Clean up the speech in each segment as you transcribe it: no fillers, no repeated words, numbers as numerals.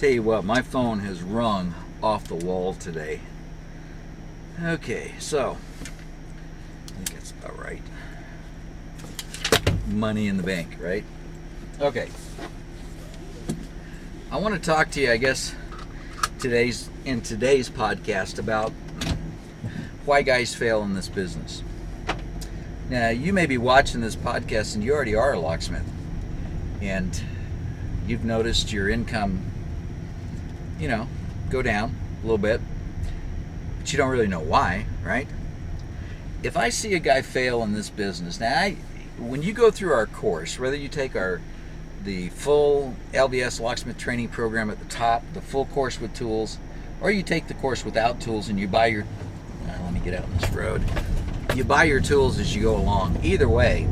Tell you what, my phone has rung off the wall today. Okay, so I think that's about right. Money in the bank, right? Okay. I want to talk to you, I guess, in today's podcast about why guys fail in this business. Now, you may be watching this podcast and you already are a locksmith, and you've noticed your income, go down a little bit, but you don't really know why, right? If I see a guy fail in this business, now when you go through our course, whether you take the full LBS locksmith training program at the top, the full course with tools, or you take the course without tools and you buy your, let me get out on this road, you buy your tools as you go along. Either way,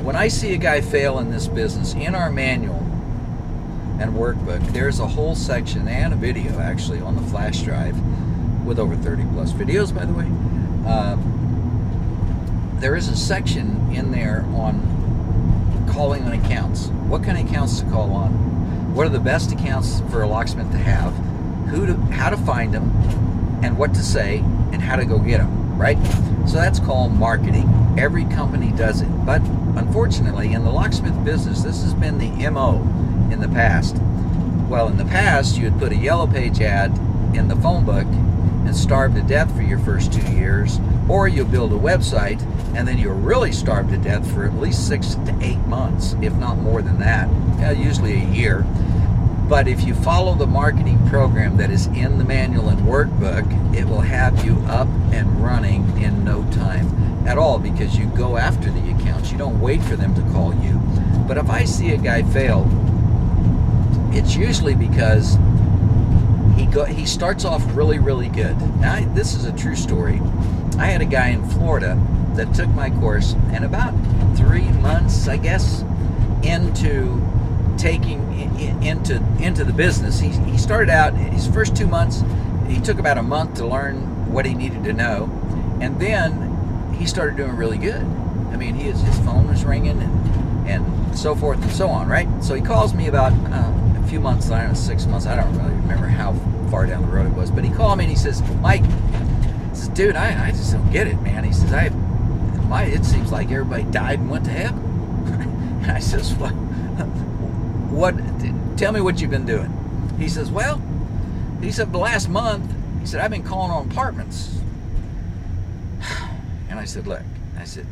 when I see a guy fail in this business, in our manual and workbook, there's a whole section and a video actually on the flash drive with over 30 plus videos, by the way. There is a section in there on calling on accounts. What kind of accounts to call on? What are the best accounts for a locksmith to have? How to find them, and what to say, and how to go get them, right? So that's called marketing. Every company does it. But unfortunately, in the locksmith business, this has been the MO in the past. Well, in the past, you would put a yellow page ad in the phone book and starve to death for your first 2 years, or you'll build a website and then you'll really starve to death for at least 6 to 8 months, if not more than that, usually a year. But if you follow the marketing program that is in the manual and workbook, it will have you up and running in no time at all, because you go after the accounts. You don't wait for them to call you. But if I see a guy fail, it's usually because he starts off really, really good. Now, this is a true story. I had a guy in Florida that took my course, and about 3 months, I guess, into taking into the business, he started out, his first 2 months, he took about a month to learn what he needed to know, and then he started doing really good. I mean, his phone was ringing and so forth and so on, right? So he calls me about a few months, I don't know, 6 months, I don't really remember how far down the road it was, but he called me and he says, Mike, he says, dude, I just don't get it, man. He says, it seems like everybody died and went to heaven. And I says, what, tell me what you've been doing. He says, well, he said, the last month, he said, I've been calling on apartments. And I said, look, I said,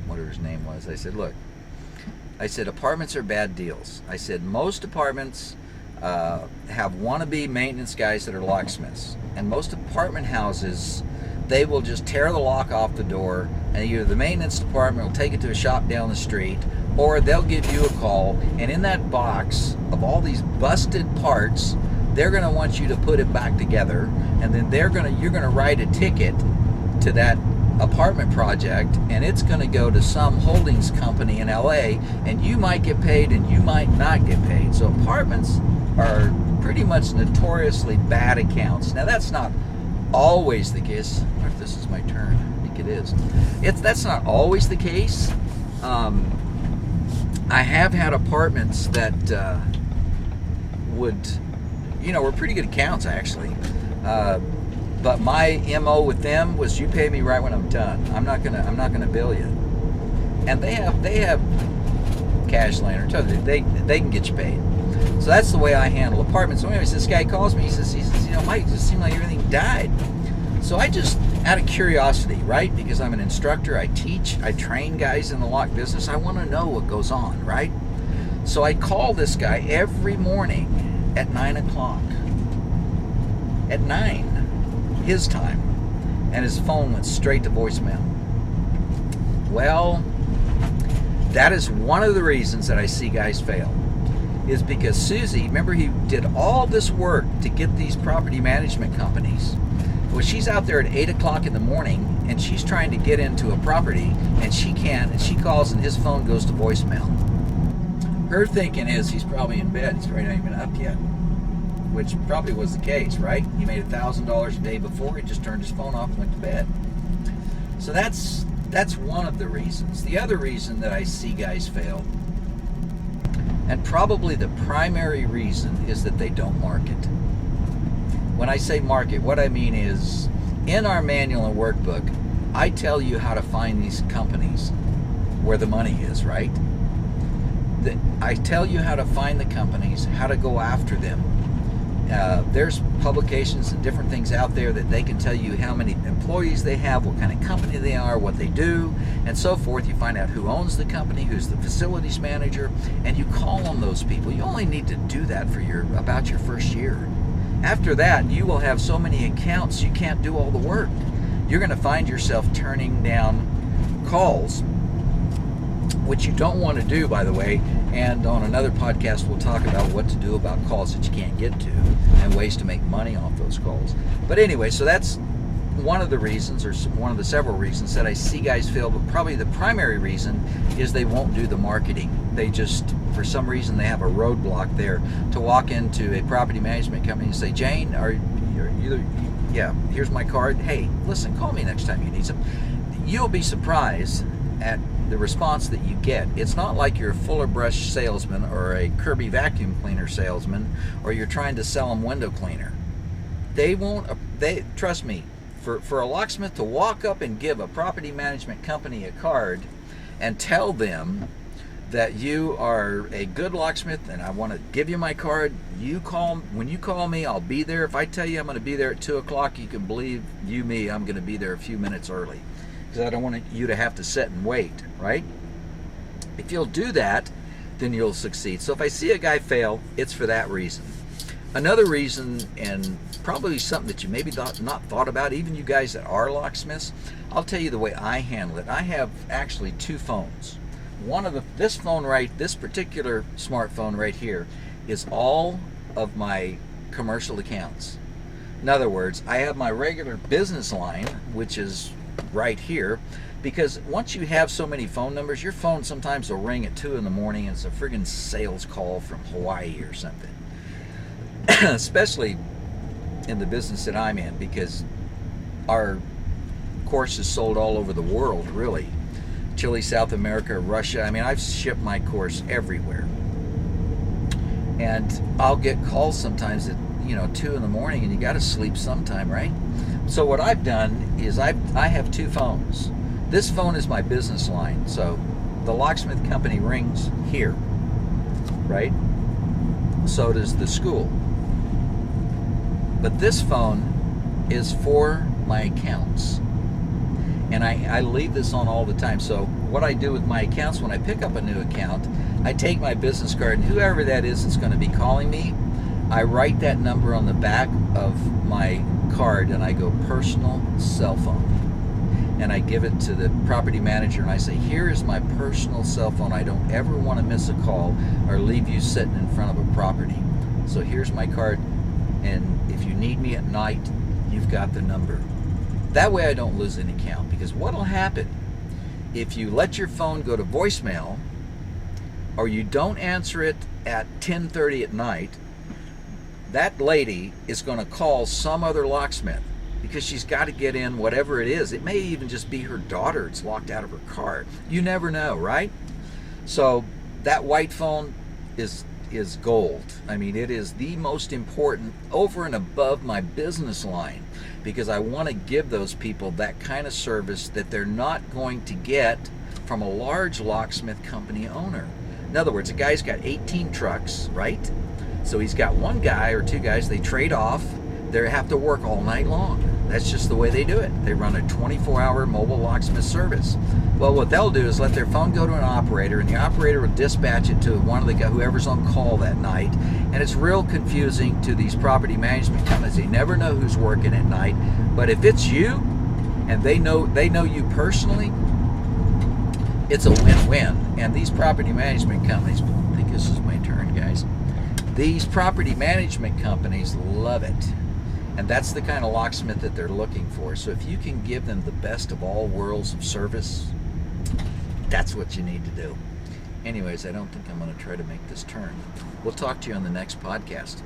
whatever his name was, I said, look, I said, apartments are bad deals. I said, most apartments have wannabe maintenance guys that are locksmiths. And most apartment houses, they will just tear the lock off the door, and either the maintenance department will take it to a shop down the street, or they'll give you a call, and in that box of all these busted parts, they're going to want you to put it back together, and then you're going to write a ticket to that apartment project, and it's going to go to some holdings company in LA, and you might get paid and you might not get paid. So apartments are pretty much notoriously bad accounts. Now, that's not always the case. I wonder if this is my turn. I think it is. That's not always the case. I have had apartments that were pretty good accounts, actually. But my MO with them was, you pay me right when I'm done. I'm not gonna bill you. And they have cash laying or they can get you paid. So that's the way I handle apartments. So anyways, this guy calls me. He says, Mike, it just seemed like everything died. So I just, out of curiosity, right? Because I'm an instructor, I teach, I train guys in the lock business. I want to know what goes on, right? So I call this guy every morning at 9 o'clock. At 9, his time. And his phone went straight to voicemail. Well, that is one of the reasons that I see guys fail. Is because Susie, remember, he did all this work to get these property management companies. Well, she's out there at 8 o'clock in the morning, and she's trying to get into a property, and she can't, and she calls, and his phone goes to voicemail. Her thinking is he's probably in bed. He's probably not even up yet, which probably was the case, right? He made $1,000 a day before. He just turned his phone off and went to bed. So that's one of the reasons. The other reason that I see guys fail And probably the primary reason is that they don't market. When I say market, what I mean is, in our manual and workbook, I tell you how to find these companies where the money is, right? I tell you how to find the companies, how to go after them. There's publications and different things out there that they can tell you how many employees they have, what kind of company they are, what they do, and so forth. You find out who owns the company, who's the facilities manager, and you call on those people. You only need to do that for about your first year. After that, you will have so many accounts you can't do all the work. You're going to find yourself turning down calls, which you don't want to do, by the way. And on another podcast, we'll talk about what to do about calls that you can't get to and ways to make money off those calls. But anyway, so that's one of the reasons, or one of the several reasons that I see guys fail. But probably the primary reason is they won't do the marketing. They just, for some reason, they have a roadblock there to walk into a property management company and say, Jane, yeah, here's my card. Hey, listen, call me next time you need some. You'll be surprised at the response that you get. It's not like you're a Fuller Brush salesman or a Kirby vacuum cleaner salesman, or you're trying to sell them window cleaner. They trust me, for a locksmith to walk up and give a property management company a card and tell them that you are a good locksmith and I want to give you my card, when you call me, I'll be there. If I tell you I'm going to be there at 2 o'clock, you can believe me, I'm going to be there a few minutes early, because I don't want you to have to sit and wait, right? If you'll do that, then you'll succeed. So if I see a guy fail, it's for that reason. Another reason, and probably something that you maybe not thought about, even you guys that are locksmiths, I'll tell you the way I handle it. I have actually 2 phones. This particular smartphone right here is all of my commercial accounts. In other words, I have my regular business line, which is right here, because once you have so many phone numbers, your phone sometimes will ring at 2 in the morning and it's a friggin' sales call from Hawaii or something. Especially in the business that I'm in, because our course is sold all over the world, really. Chile, South America, Russia. I mean, I've shipped my course everywhere. And I'll get calls sometimes at 2 in the morning, and you got to sleep sometime, right? So what I've done is I have 2 phones. This phone is my business line. So the locksmith company rings here, right? So does the school. But this phone is for my accounts. And I leave this on all the time. So what I do with my accounts, when I pick up a new account, I take my business card, and whoever that is that's going to be calling me, I write that number on the back of my card, and I go personal cell phone. And I give it to the property manager, and I say, here is my personal cell phone. I don't ever want to miss a call or leave you sitting in front of a property. So here's my card, and if you need me at night, you've got the number. That way I don't lose an account, because what will happen if you let your phone go to voicemail, or you don't answer it at 10:30 at night, that lady is going to call some other locksmith, because she's got to get in whatever it is. It may even just be her daughter. It's locked out of her car. You never know, right? So that white phone is gold. I mean, it is the most important over and above my business line, because I want to give those people that kind of service that they're not going to get from a large locksmith company owner. In other words, a guy's got 18 trucks, right? So he's got 1 guy or 2 guys, they trade off, they have to work all night long. That's just the way they do it. They run a 24-hour mobile locksmith service. Well, what they'll do is let their phone go to an operator, and the operator will dispatch it to one of the guys, whoever's on call that night. And it's real confusing to these property management companies. They never know who's working at night. But if it's you, and they know you personally, it's a win-win. And these property management companies, I think this is my turn, guys. These property management companies love it. And that's the kind of locksmith that they're looking for. So if you can give them the best of all worlds of service, that's what you need to do. Anyways, I don't think I'm going to try to make this turn. We'll talk to you on the next podcast.